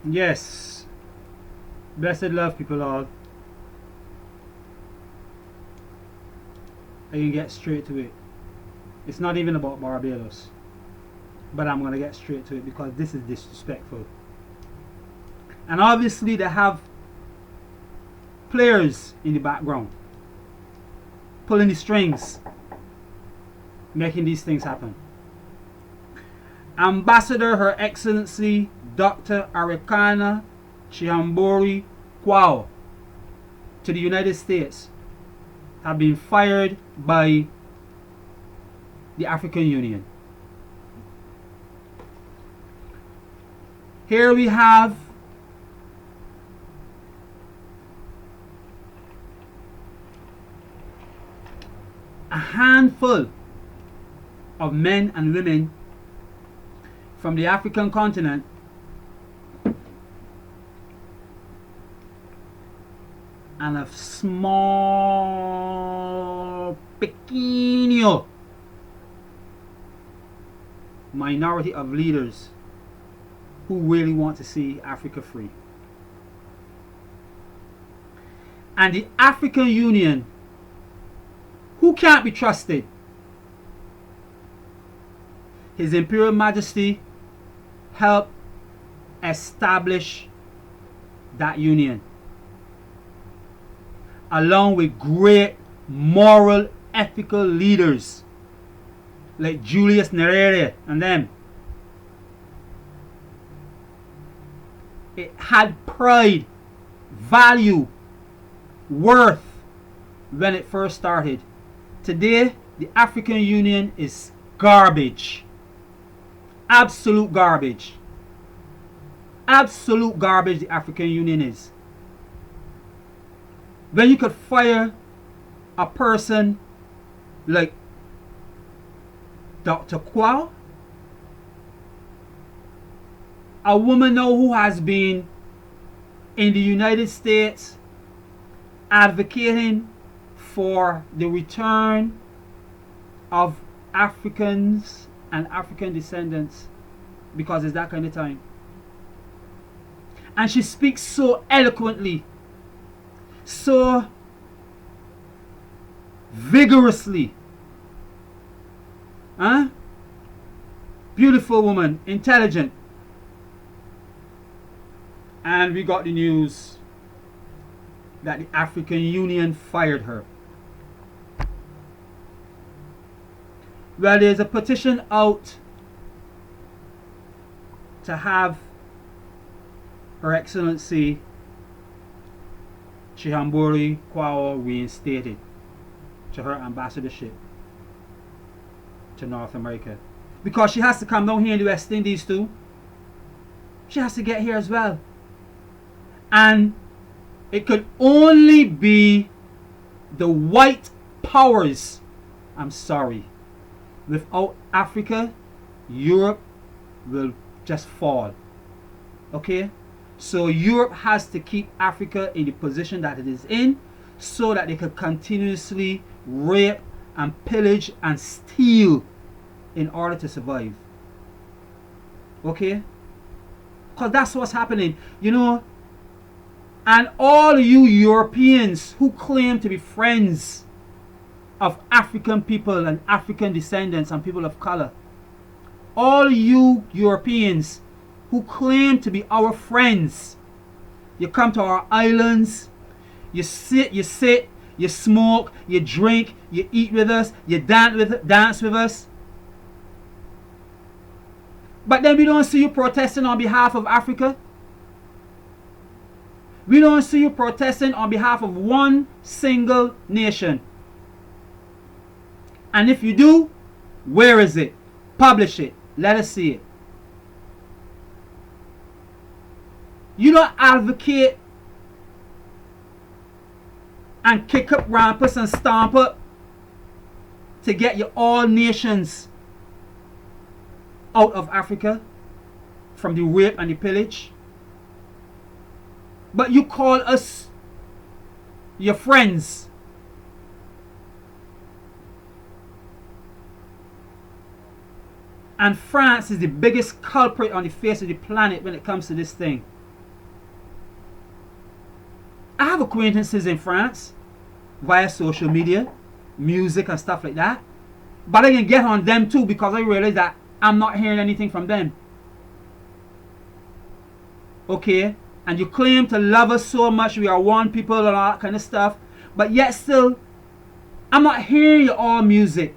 Yes. Blessed love, people all. I can get straight to it. It's not even about Barbados. But I'm going to get straight to it because this is disrespectful. And obviously they have players in the background pulling the strings, making these things happen. Ambassador Her Excellency Dr. Arikana Chihombori-Quao to the United States have been fired by the African Union. Here we have a handful of men and women from the African continent and a small, pequeño minority of leaders who really want to see Africa free. And the African Union, who can't be trusted, His Imperial Majesty helped establish that union, along with great moral, ethical leaders like Julius Nyerere and them. It had pride, value, worth when it first started. Today, the African Union is garbage. Absolute garbage. Absolute garbage the African Union is. When you could fire a person like Dr. Quao, a woman now who has been in the United States advocating for the return of Africans and African descendants, because it's that kind of time. And she speaks so eloquently, so vigorously. Beautiful woman, intelligent. And we got the news that the African Union fired her. Well, there's a petition out to have Her Excellency Chihombori-Quao reinstated to her ambassadorship to North America, because she has to come down here in the West Indies too. She has to get here as well. And it could only be the white powers. I'm sorry. Without Africa, Europe will just fall. Okay? So Europe has to keep Africa in the position that it is in, so that they could continuously rape and pillage and steal in order to survive. Okay? Because that's what's happening. You know, and all you Europeans who claim to be friends of African people and African descendants and people of color, all you Europeans who claim to be our friends, you come to our islands, you sit, you smoke, you drink, you eat with us, you dance with us. But then we don't see you protesting on behalf of Africa. We don't see you protesting on behalf of one single nation. And if you do, where is it? Publish it. Let us see it. You don't advocate and kick up rampus and stomp up to get your all nations out of Africa from the rape and the pillage. But you call us your friends. And France is the biggest culprit on the face of the planet when it comes to this thing. I have acquaintances in France via social media, music and stuff like that. But I can get on them too because I realize that I'm not hearing anything from them. Okay? And you claim to love us so much, we are one people and all that kind of stuff. But yet still, I'm not hearing your all music.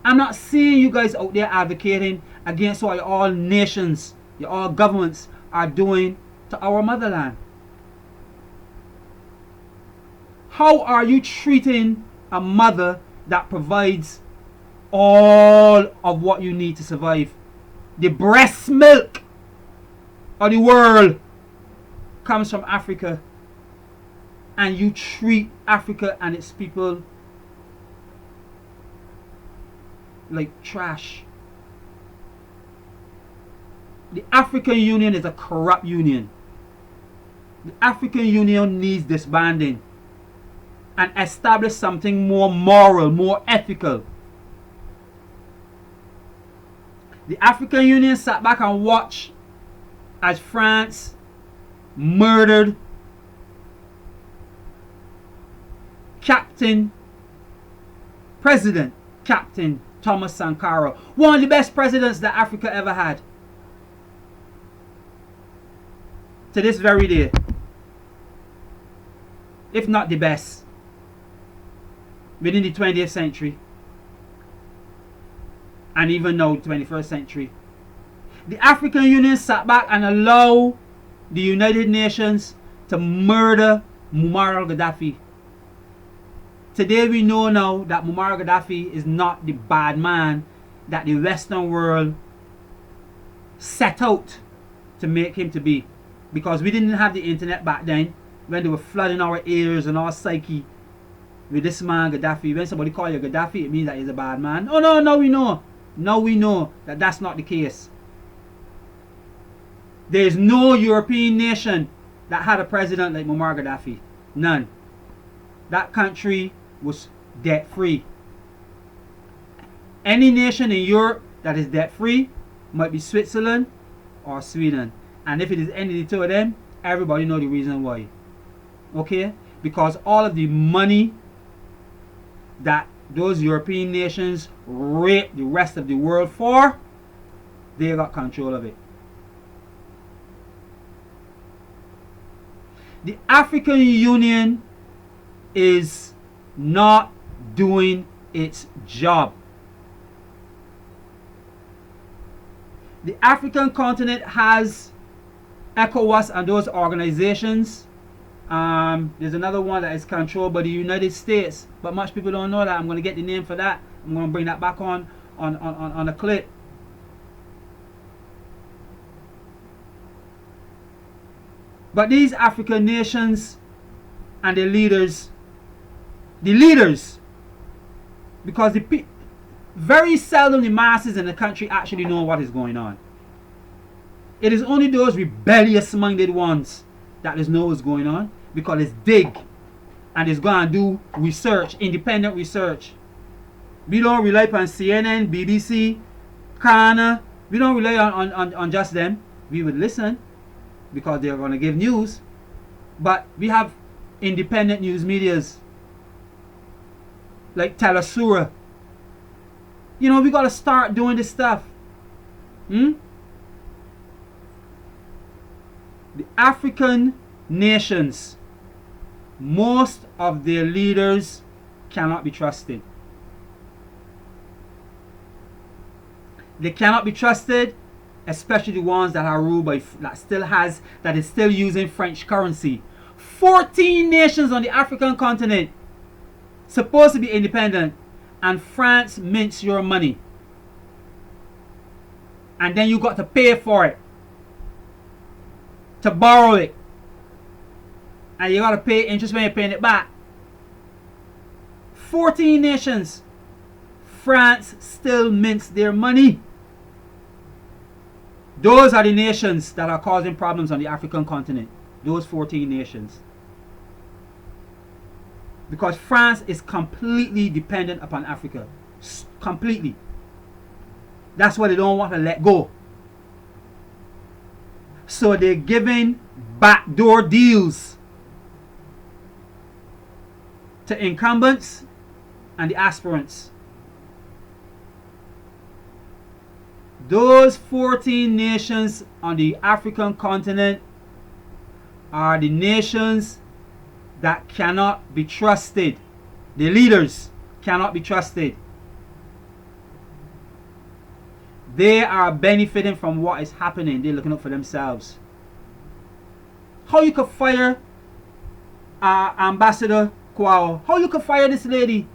I'm not seeing you guys out there advocating against what your all nations, your all governments are doing to our motherland. How are you treating a mother that provides all of what you need to survive? The breast milk of the world comes from Africa, and you treat Africa and its people like trash. The African Union is a corrupt union. The African Union needs disbanding and establish something more moral, more ethical. The African Union sat back and watched as France murdered President Captain Thomas Sankara, one of the best presidents that Africa ever had. To this very day, if not the best, within the 20th century, and even now, 21st century. The African Union sat back and allowed the United Nations to murder Muammar al-Gaddafi. Today we know now that Muammar al-Gaddafi is not the bad man that the Western world set out to make him to be. Because we didn't have the internet back then, when they were flooding our ears and our psyche with this man Gaddafi. When somebody call you Gaddafi, it means that he's a bad man. Oh no, now we know. Now we know that that's not the case. There is no European nation that had a president like Muammar Gaddafi. None. That country was debt free. Any nation in Europe that is debt free might be Switzerland or Sweden. And if it is any of the two of them, everybody know the reason why. Okay? Because all of the money that those European nations rape the rest of the world for, they got control of it. The African Union is not doing its job. The African continent has ECOWAS and those organizations. There's another one that is controlled by the United States, but much people don't know that. I'm going to get the name for that. I'm going to bring that back on a clip. But these African nations and their leaders, because very seldom the masses in the country actually know what is going on. It is only those rebellious minded ones that know what's going on, because it's big and it's going to do research, independent research. We don't rely on CNN, BBC, Kana. We don't rely on just them. We would listen because they're going to give news, but we have independent news medias like Telesura. You know, we got to start doing this stuff. The African nations, most of their leaders cannot be trusted. They cannot be trusted, especially the ones that are ruled by, that is still using French currency. 14 nations on the African continent supposed to be independent, and France mints your money, and then you got to pay for it, to borrow it, and you got to pay interest when you're paying it back. 14 nations, France still mints their money. Those are the nations that are causing problems on the African continent. Those 14 nations. Because France is completely dependent upon Africa. Completely. That's why they don't want to let go. So they're giving backdoor deals to incumbents and the aspirants. Those 14 nations on the African continent are the nations that cannot be trusted. The leaders cannot be trusted. They are benefiting from what is happening. They're looking out for themselves. How you could fire Ambassador Quao? How you could fire this lady?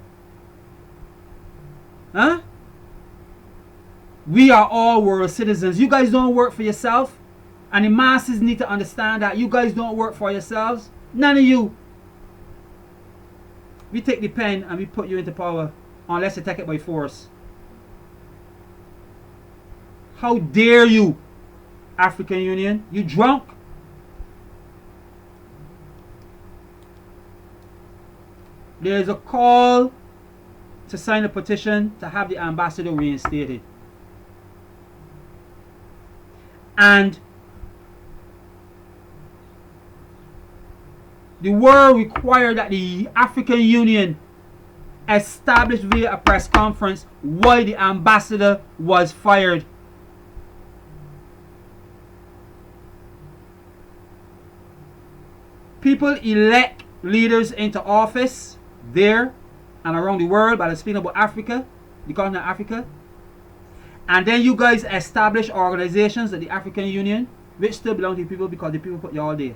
Huh? We are all world citizens. You guys don't work for yourself. And the masses need to understand that you guys don't work for yourselves. None of you. We take the pen and we put you into power. Unless you take it by force. How dare you, African Union? You drunk? There is a call to sign a petition to have the ambassador reinstated. And the world required that the African Union establish via a press conference why the ambassador was fired. People elect leaders into office there and around the world, but I'm speaking about Africa, the continent of Africa. And then you guys establish organizations like the African Union, which still belong to the people because the people put you all there.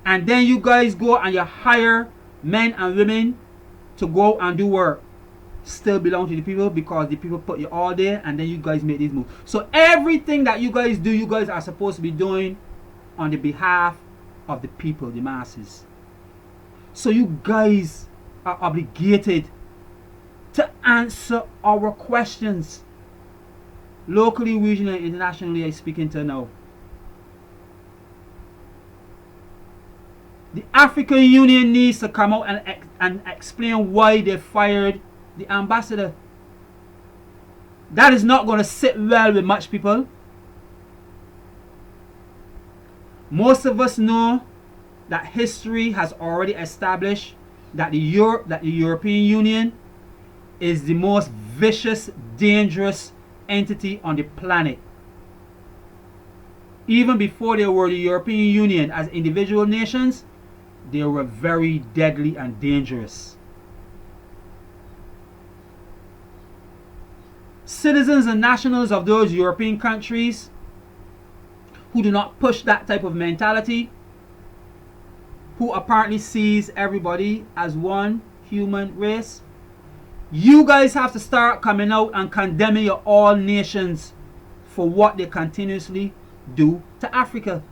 And then you guys go and you hire men and women to go and do work. Still belong to the people because the people put you all there, and then you guys make these moves. So everything that you guys do, you guys are supposed to be doing on the behalf of the people, the masses. So you guys are obligated to answer our questions. Locally, regionally, internationally, I'm speaking to now. The African Union needs to come out and explain why they fired the ambassador. That is not going to sit well with much people. Most of us know that history has already established that the European Union is the most vicious, dangerous entity on the planet. Even before they were the European Union as individual nations, they were very deadly and dangerous. Citizens and nationals of those European countries who do not push that type of mentality, who apparently sees everybody as one human race, you guys have to start coming out and condemning your all nations for what they continuously do to Africa.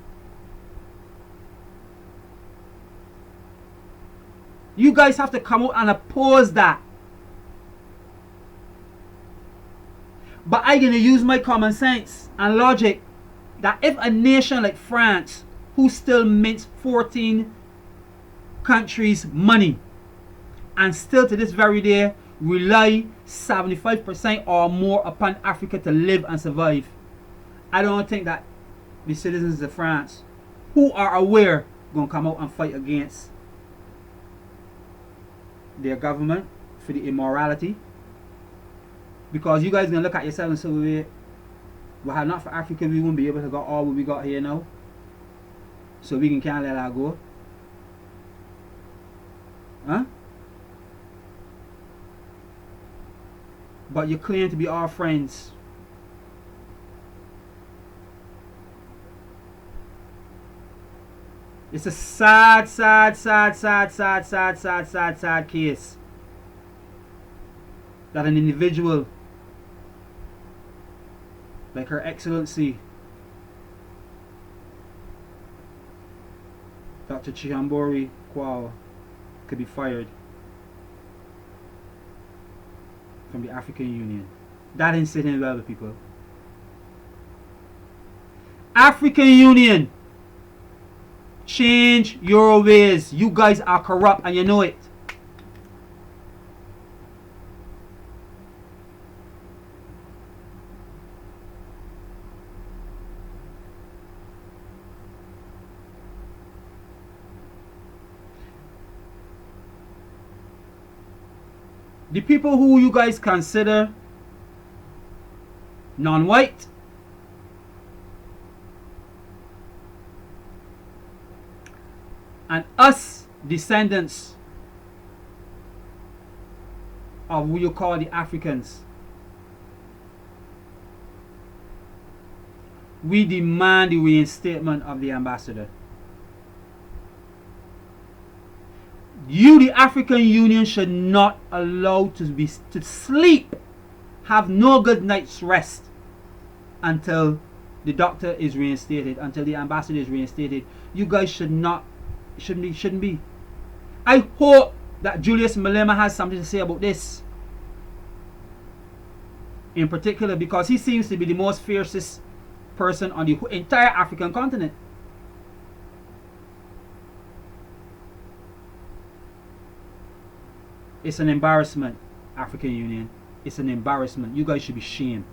You guys have to come out and oppose that. But I'm going to use my common sense and logic that if a nation like France, who still mints 14 countries' money, and still to this very day rely 75% or more upon Africa to live and survive, I don't think that the citizens of France who are aware going to come out and fight against their government for the immorality. Because you guys going to look at yourselves and say, well, had not for Africa, we wouldn't be able to get all what we got here now. So we can't let that go. Huh? But you claim to be our friends. It's a sad, sad, sad, sad, sad, sad, sad, sad, sad case that an individual like Her Excellency Dr. Chihombori-Quao could be fired from the African Union. That ain't sitting well with people. African Union, change your ways. You guys are corrupt and you know it. the people who you guys consider non-white, and us descendants of who you call the Africans, we demand the reinstatement of the ambassador. You, the African Union, should not allow to sleep, have no good night's rest until the doctor is reinstated, until the ambassador is reinstated. You guys shouldn't be. I hope that Julius Malema has something to say about this, in particular, because he seems to be the most fiercest person on the entire African continent. It's an embarrassment, African Union. It's an embarrassment. You guys should be shamed.